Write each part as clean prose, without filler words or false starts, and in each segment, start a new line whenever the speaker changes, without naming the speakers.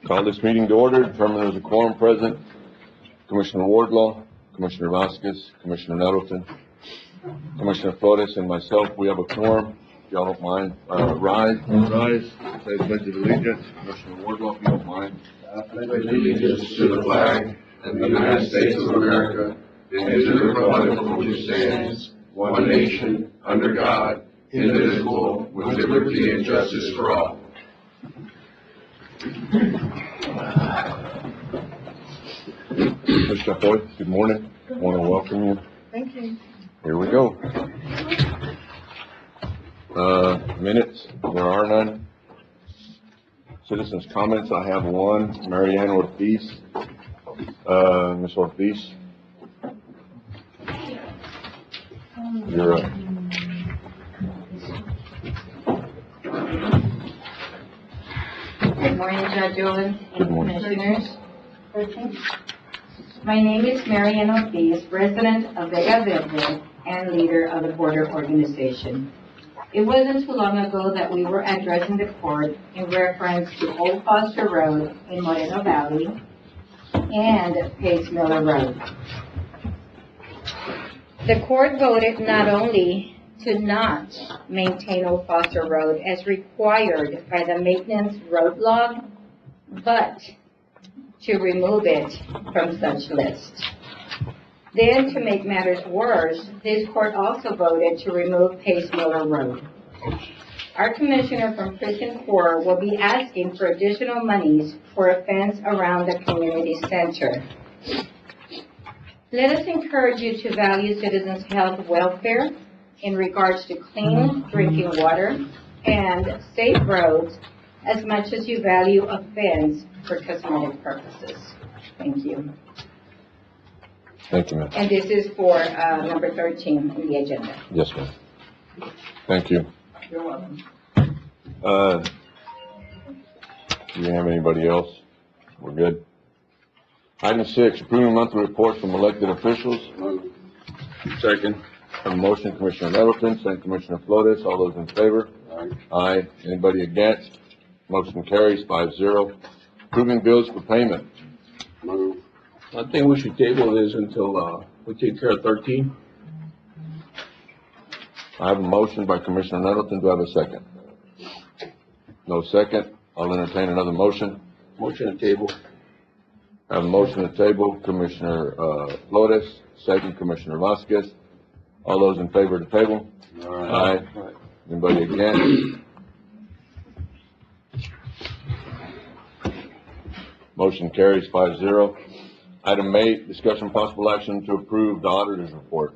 Call this meeting to order. Determine there's a quorum present. Commissioner Wardlaw, Commissioner Vasquez, Commissioner Nettleton, Commissioner Flores, and myself. We have a quorum. If y'all don't mind, rise. Say the pledge of allegiance. Commissioner Wardlaw, if you don't mind.
I pledge allegiance to the flag of the United States of America and to the republic for which it stands, one nation, under God, indivisible, with liberty and justice for all.
Mr. Hoyt, good morning. I want to welcome you.
Thank you.
Here we go. Minutes, there are none. Citizens' comments, I have one. Marianne Ortiz. Ms. Ortiz. You're up.
Good morning, Judge Owen
Good
and
morning.
Commissioners. My name is Marianne Ortiz, resident of Vega Verde and leader of the Border Organization. It wasn't too long ago that we were addressing the court in reference to Old Foster Road in Moreno Valley and Pace Miller Road. The court voted not only to not maintain Old Foster Road as required by the maintenance road log, but to remove it from such list. Then, to make matters worse, this court also voted to remove Pace Miller Road. Our commissioner from Precinct 4 will be asking for additional monies for a fence around the community center. Let us encourage you to value citizens' health welfare in regards to clean drinking water and safe roads as much as you value a fence for cosmetic purposes. Thank you.
Thank you, ma'am.
And this is for number 13 in the agenda.
Yes, ma'am. Thank you.
You're welcome.
Do you have anybody else? We're good. Item 6, approving monthly reports from elected officials. Second. Have a motion, Commissioner Nettleton, second Commissioner Flores. All those in favor? Aye. Anybody against? Motion carries 5-0. Approving bills for payment.
I think we should table this until, we take care of 13.
I have a motion by Commissioner Nettleton. Do I have a second? No second. I'll entertain another motion.
Motion to table.
I have a motion to table, Commissioner, Flores, second Commissioner Vasquez. All those in favor of the table? Aye. Anybody against? Motion carries 5-0. Item 8, discussion possible action to approve the auditor's report.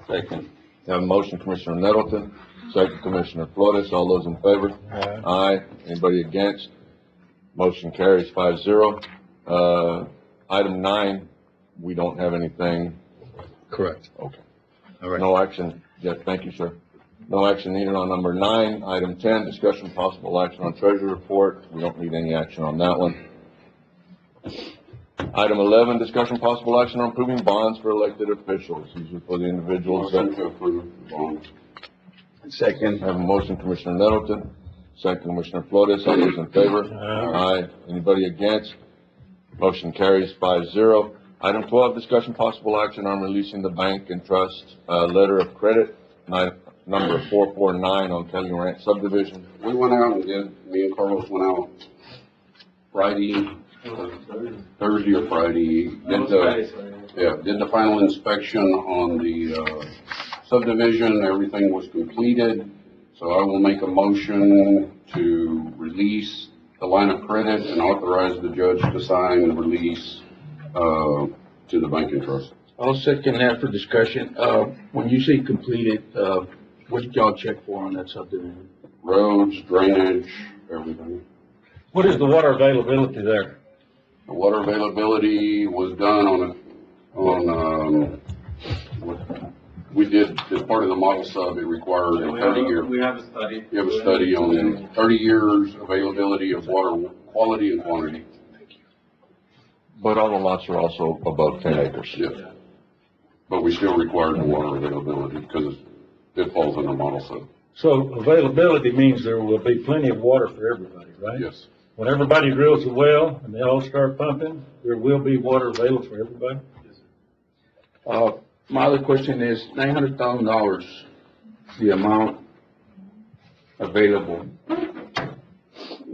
Second.
I have a motion, Commissioner Nettleton, second Commissioner Flores. All those in favor? Aye. Anybody against? Motion carries 5-0. Item 9, we don't have anything.
Correct.
Okay.
All right.
No action. Yes, thank you, sir. No action needed on number 9. Item 10, discussion possible action on treasury report. We don't need any action on that one. Item 11, discussion possible action on approving bonds for elected officials. These are for the individuals that.
Second.
I have a motion, Commissioner Nettleton, second Commissioner Flores. All those in favor? Aye. Anybody against? Motion carries 5-0. Item 12, discussion possible action on releasing the bank and trust, letter of credit, number 449 on Kelly Ranch subdivision.
We went out and me and Carlos went out Friday, Thursday or Friday, did the final inspection on the, subdivision. Everything was completed. So I will make a motion to release the line of credit and authorize the judge to sign the release, to the bank and trust.
I'll second that for discussion. When you say completed, what did y'all check for on that subdivision?
Roads, drainage, everything.
What is the water availability there?
The water availability was done we did, as part of the model sub, it required a 30-year.
We have a study.
We have a study on 30 years availability of water quality and quantity.
But all the lots are also above 10 acres.
Yes. But we still required the water availability because it falls under model sub.
So availability means there will be plenty of water for everybody, right?
Yes.
when everybody drills a well and they all start pumping, there will be water available for everybody?
My other question is $900,000, the amount available.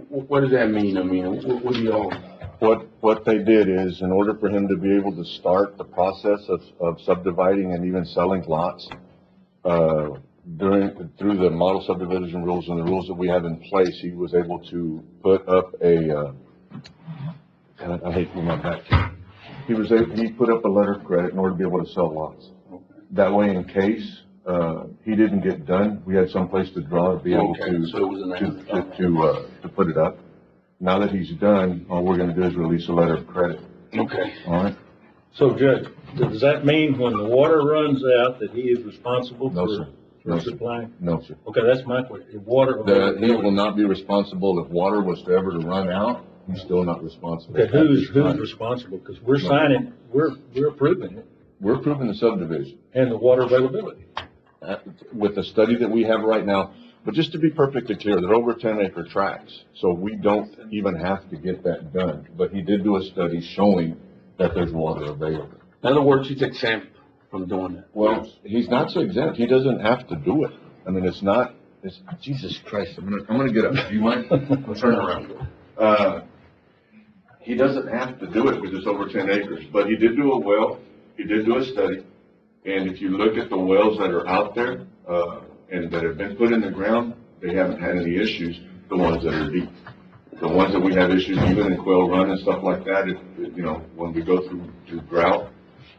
What does that mean? I mean, what do y'all?
What they did is, in order for him to be able to start the process of subdividing and even selling lots, through the model subdivision rules and the rules that we have in place, he was able to put up and I hate to my back. He put up a letter of credit in order to be able to sell lots. That way, in case, he didn't get done, we had some place to draw to be able to put it up. Now that he's done, all we're gonna do is release a letter of credit.
Okay.
All right?
So Judge, does that mean when the water runs out that he is responsible
No,
for
sir. No, sir.
supplying?
No, sir.
Okay, that's my question. If water.
He will not be responsible if water was to ever to run out. He's still not responsible.
Okay, who's responsible? Because we're signing, we're approving it
We're approving the subdivision
and the water availability.
with the study that we have right now. But just to be perfectly clear, they're over 10-acre tracts, so we don't even have to get that done. But he did do a study showing that there's water available.
In other words, he's exempt from doing that.
Well, he's not so exempt. He doesn't have to do it. I mean, it's Jesus Christ. I'm gonna get up. Do you mind? I'll turn around. He doesn't have to do it because it's over 10 acres, but he did do a well. He did do a study. And if you look at the wells that are out there, and that have been put in the ground, they haven't had any issues, the ones that are deep. The ones that we have issues, even in Quail Run and stuff like that, when we go through drought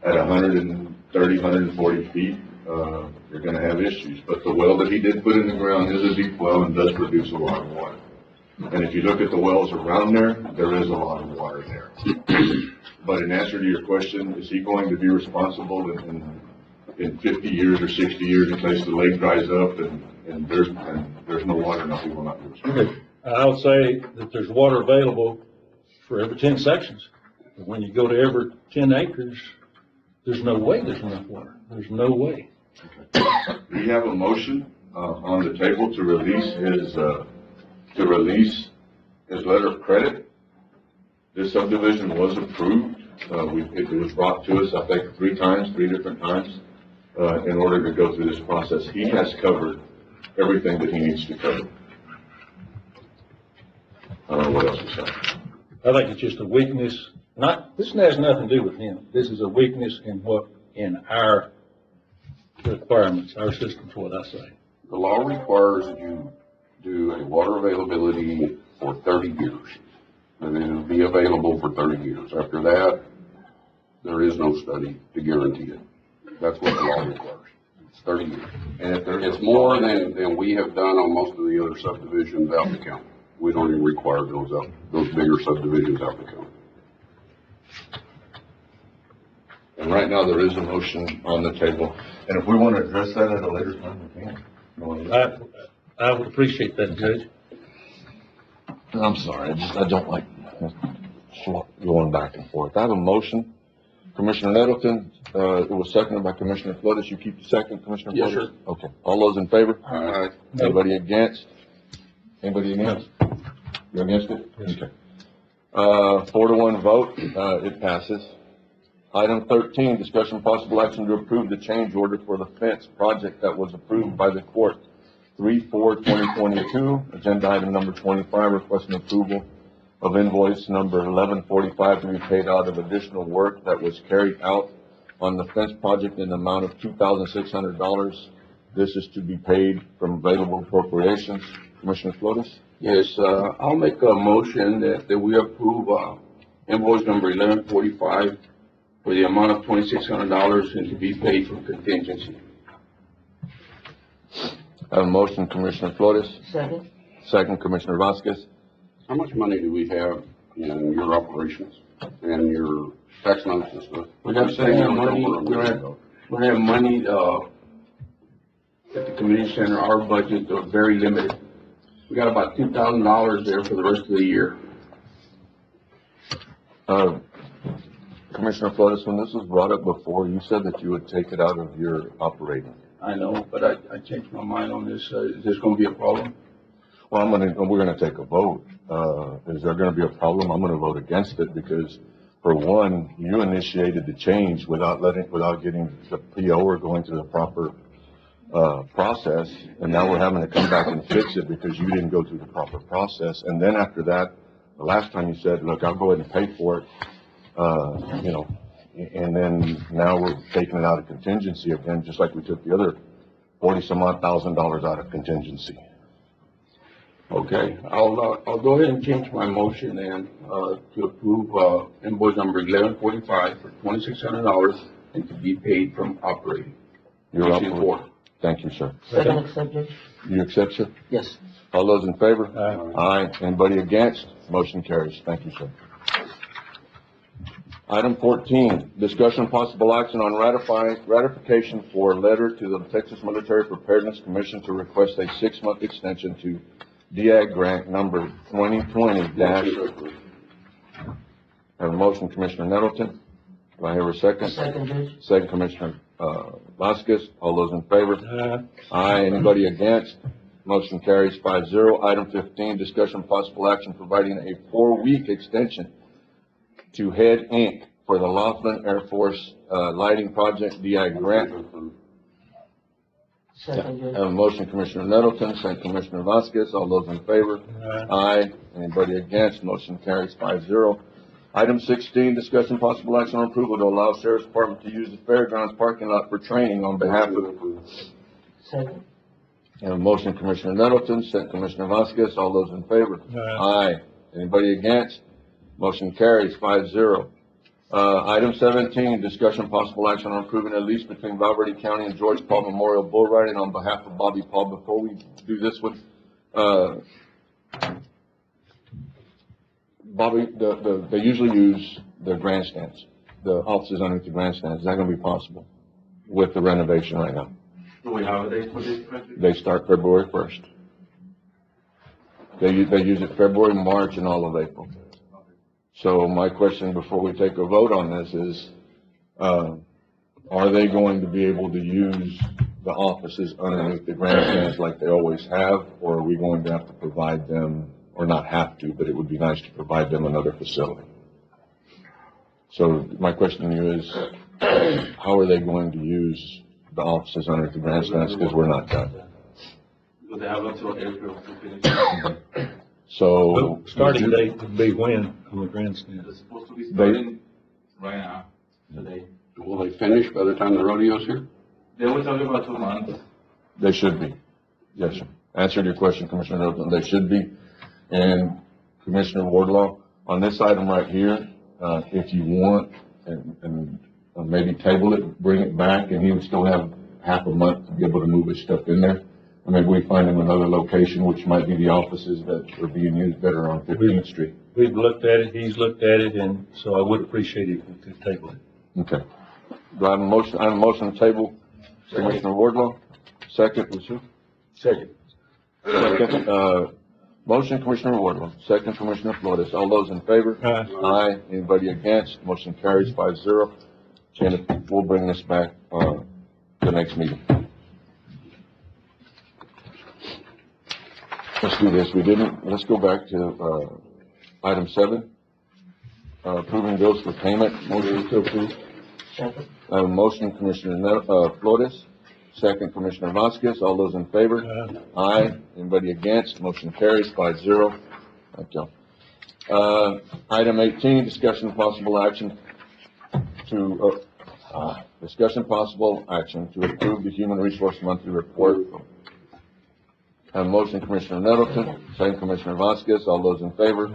at 130, 140 feet, you're gonna have issues. But the well that he did put in the ground is a deep well and does produce a lot of water. And if you look at the wells around there, there is a lot of water there. But in answer to your question, is he going to be responsible in 50 years or 60 years in case the lake dries up and there's no water? No, he will not be responsible.
Okay, I would say that there's water available for every 10 sections. But when you go to every 10 acres, there's no way there's enough water. There's no way.
We have a motion, on the table to release his letter of credit. This subdivision was approved. It was brought to us, I think, three different times, in order to go through this process. He has covered everything that he needs to cover. I don't know what else to say.
I think it's just a weakness. This has nothing to do with him. This is a weakness in our requirements, our system's what I say.
The law requires that you do a water availability for 30 years. And it'll be available for 30 years. After that, there is no study to guarantee it. That's what the law requires. It's 30 years.
And if there's
It's more than we have done on most of the other subdivisions out in the county. We don't even require those bigger subdivisions out in the county.
And right now, there is a motion on the table, and if we want to address that at a later time, we can.
I would appreciate that, Judge.
I'm sorry, I don't like going back and forth. I have a motion. Commissioner Nettleton, it was seconded by Commissioner Flores. You keep the second, Commissioner
Yes,
Flores?
sir.
Okay. All those in favor?
Aye.
Anybody against? Anybody against? You're against it?
Yes.
Okay. 4-1 vote, it passes. Item 13, discussion possible action to approve the change order for the fence project that was approved by the court 3/4/2022. Agenda item number 25, requesting approval of invoice number 1145 to be paid out of additional work that was carried out on the fence project in the amount of $2,600. This is to be paid from available appropriations. Commissioner Flores?
Yes, I'll make a motion that we approve, invoice number 1145 for the amount of $2,600 and to be paid from contingency.
I have a motion, Commissioner Flores.
Second.
Second, Commissioner Vasquez.
How much money do we have in your operations and your tax notes and stuff?
We have plenty of money.
Over $1 million.
We have money, at the community center. Our budget are very limited. We got about $2,000 there for the rest of the year.
Commissioner Flores, when this was brought up before, you said that you would take it out of your operating.
I know, but I changed my mind on this. Is this gonna be a problem?
Well, we're gonna take a vote. Is there gonna be a problem? I'm gonna vote against it because, for one, you initiated the change without getting the PO or going through the proper, process. And now we're having to come back and fix it because you didn't go through the proper process. And then after that, the last time you said, look, I'll go ahead and pay for it, you know, and then now we're taking it out of contingency again, just like we took the other $40-some-odd thousand out of contingency.
Okay, I'll go ahead and change my motion then, to approve, invoice number 1145 for $2,600 and to be paid from operating.
You're up.
Precinct 4.
Thank you, sir.
Second accept, Judge?
You accept, sir?
Yes.
All those in favor?
Aye.
Aye. Anybody against? Motion carries. Thank you, sir. Item 14, discussion possible action on ratification for a letter to the Texas Military Preparedness Commission to request a 6-month extension to DIAG grant number 2020-. Have a motion, Commissioner Nettleton. Do I hear a second?
Second, Judge?
Second, Commissioner, Vasquez. All those in favor? Aye. Anybody against? Motion carries 5-0. Item 15, discussion possible action providing a 4-week extension to Head Inc. for the Laughlin Air Force, lighting project DI grant.
Second, Judge?
Have a motion, Commissioner Nettleton, second Commissioner Vasquez. All those in favor? Aye. Anybody against? Motion carries 5-0. Item 16, discussion possible action on approval to allow Sheriff's Department to use the fairgrounds parking lot for training on behalf of.
Second?
Have a motion, Commissioner Nettleton, second Commissioner Vasquez. All those in favor? Aye. Anybody against? Motion carries 5-0. Item 17, discussion possible action on approving a lease between Valverde County and George Paul Memorial Bull Riding on behalf of Bobby Paul. Before we do this one, Bobby, they usually use the grandstands, the offices underneath the grandstands. Is that gonna be possible with the renovation right now?
Do we have a date for this project?
They start February 1st. They use it February, March, and all of April. So my question before we take a vote on this is, are they going to be able to use the offices underneath the grandstands like they always have? Or are we going to have to provide them, or not have to, but it would be nice to provide them another facility? So my question to you is, how are they going to use the offices underneath the grandstands, because we're not done?
Do they have until April to finish?
So.
Starting date would be when on the grandstand?
It's supposed to be starting right now, today.
Will they finish by the time the rodeo's here?
They were talking about 2 months.
They should be. Yes, sir. Answered your question, Commissioner Middleton. They should be. And Commissioner Wardlaw, on this item right here, if you want, and maybe table it, bring it back, and he would still have half a month to be able to move his stuff in there. I mean, we find him another location, which might be the offices that are being used better on 15th Street.
We've looked at it, he's looked at it, and so I would appreciate it if we could table it.
Okay. Do I have a motion? I have a motion to table. Commissioner Wardlaw. Second, was who?
Second.
Second, motion, Commissioner Wardlaw. Second, Commissioner Flores. All those in favor? Aye. Anybody against? Motion carries 5-0. And we'll bring this back, the next meeting. Let's do this. Let's go back to, item 7. Approving bills for payment. Motion to approve.
Second?
I have a motion, Commissioner Flores. Second, Commissioner Vasquez. All those in favor? Aye. Anybody against? Motion carries 5-0. Thank you. Item 18, discussion possible action to approve the Human Resource Monthly Report. I have a motion, Commissioner Nettleton. Second, Commissioner Vasquez. All those in favor?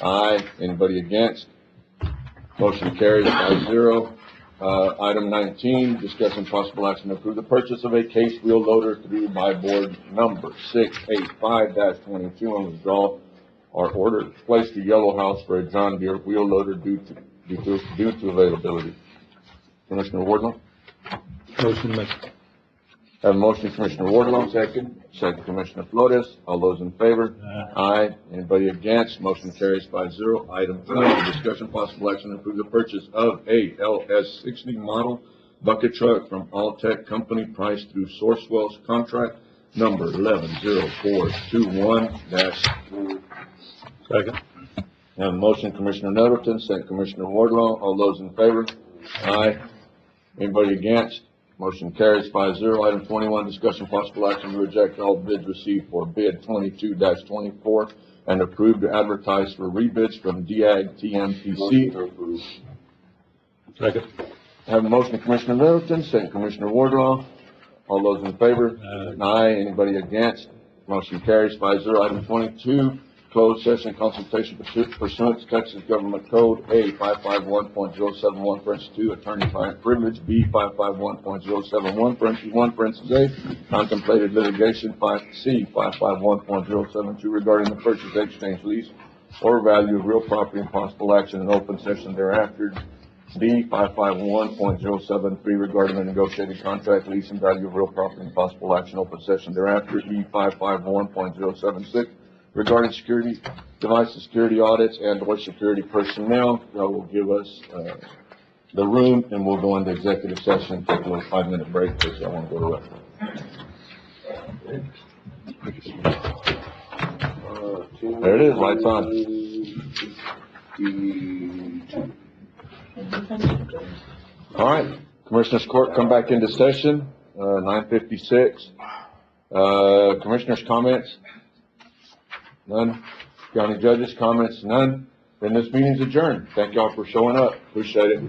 Aye. Anybody against? Motion carries 5-0. Item 19, discussion possible action to approve the purchase of a case wheel loader through by board number 685-22 on withdrawal or order to place the Yellow House for a John Deere wheel loader due to availability. Commissioner Wardlaw?
Motion made.
Have a motion, Commissioner Wardlaw. Second. Second, Commissioner Flores. All those in favor? Aye. Anybody against? Motion carries 5-0. Item 20, discussion possible action to approve the purchase of a LS60 model bucket truck from Alltech Company, priced through Sourcewell's contract number 110421 dash.
Second.
Have a motion, Commissioner Nettleton, second Commissioner Wardlaw. All those in favor? Aye. Anybody against? Motion carries 5-0. Item 21, discussion possible action to reject all bids received for bid 22-24 and approve to advertise for rebids from DIAG TMPC.
Second.
Have a motion, Commissioner Littleton, second Commissioner Wardlaw. All those in favor? Aye. Anybody against? Motion carries 5-0. Item 22, closed session consultation pursuant to Texas Government Code A 551.071, parentheses 2, attorney-client privilege, B 551.071, parentheses 1, parentheses A, contemplated litigation, C 551.072, regarding the purchase, exchange, lease, or value of real property and possible action in open session thereafter, D 551.073, regarding the negotiated contract, lease, and value of real property and possible action open session thereafter, E 551.076, regarding security devices, security audits, and/or security personnel. That will give us the room, and we'll go into executive session, take a little 5-minute break, because I want to go to restroom. There it is, lights on. All right, Commissioners Court, come back into session, 9:56. Commissioners' comments? None. County judges' comments? None. Then this meeting's adjourned. Thank y'all for showing up. Appreciate it.